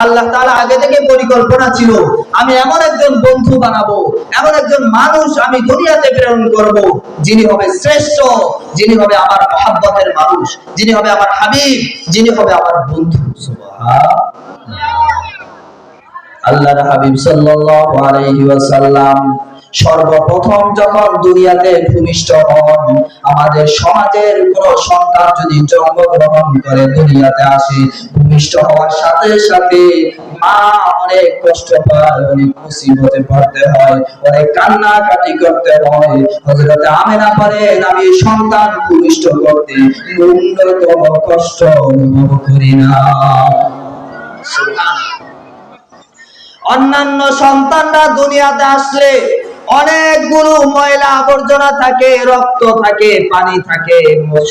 আল্লাহ তাআলা আগে থেকে পরিকল্পনা ছিল, আমি এমন একজন বন্ধু বানাবো, এমন একজন মানুষ আমি দুনিয়াতে প্রেরণ করব, যিনি হবে শ্রেষ্ঠ, যিনি হবে আমার মহব্বতের মানুষ, যিনি হবে আমার হাবিব, যিনি হবে আমার বন্ধু। সুবহানাল্লাহ। আল্লাহর হাবিব সাল্লাল্লাহু আলাইহি ওয়াসাল্লাম সর্বপ্রথম যখন দুনিয়াতে ভূমিষ্ঠ হন, আমাদের সমাজের কোন সন্তান যদি জন্মগ্রহণ করে দুনিয়াতে আসে, ভূমিষ্ঠ হওয়ার সাথে সাথে মা অনেক কষ্ট পায়, অনেক মুসিবতে পড়তে হয়, অনেক কান্নাকাটি করতে হয়। হযরত আমেনা বলেন, আমি সন্তান ভূমিষ্ঠ করতে ন্যূনতম কষ্ট অনুভব করি না। সুবহানাল্লাহ। অন্যান্য সন্তানরা দুনিয়াতে আসলে অনেকগুলো ময়লা আবর্জনা থাকে, রক্ত থাকে, পানি থাকে,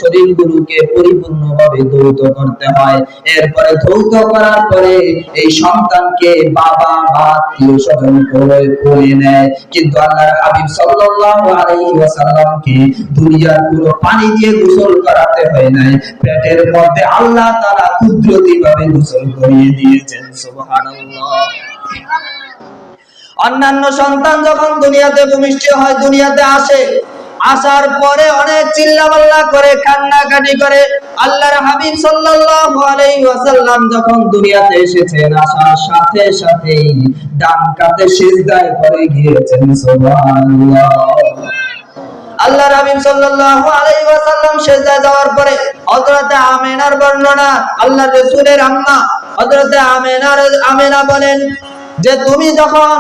শরীরগুলোকে পরিপূর্ণভাবে ধৌত করতে হয়। এরপরে ধৌত করার পরে এই সন্তানকে বাবা মা আত্মীয় স্বজন করে নেয়। কিন্তু আল্লাহর হাবিব সাল্লাল্লাহু আলাইহি ওয়াসাল্লামকে দুনিয়ার পুরো পানি দিয়ে গোসল করাতে হয় নাই, পেটের মধ্যে আল্লাহ তাআলা কুদরতিভাবে গোসল করিয়ে দিয়েছেন। সুবহানাল্লাহ। অন্যান্য সন্তান যখন দুনিয়াতে ভূমিষ্ঠ হয়, দুনিয়াতে আসে, আসার পরে অনেক চিল্লাপাল্লা করে, কান্নাকাটি করে। আল্লাহর হাবিব সাল্লাল্লাহু আলাইহি ওয়াসাল্লাম যখন দুনিয়াতে এসেছেন, আসার সাথে সাথেই ডান কাতে সিজদায় পড়ে গিয়েছেন। সুবহানাল্লাহ। আল্লাহর হাবিব সাল্লাল্লাহু আলাইহি ওয়াসাল্লাম সিজদায় যাওয়ার পরে হযরত আমিনার বর্ণনা, আল্লাহর রাসূলের আম্মা হযরত আমিনা বলেন যে তুমি যখন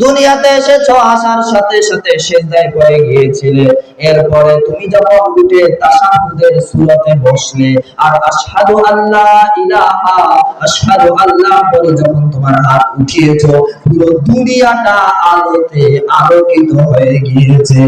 দুনিয়াতে এসেছো, আসার সাথে সাথে সিজদায় পড়ে গিয়েছিলে, এরপরে তুমি যখন উঠে তাশাহুদের সূরাতে বসলে আর আশহাদু আল্লা ইলাহা আশহাদু আল্লাহ বলে যখন তোমার হাত উঠিয়েছো, পুরো দুনিয়াটা আলোতে আলোকিত হয়ে গিয়েছে।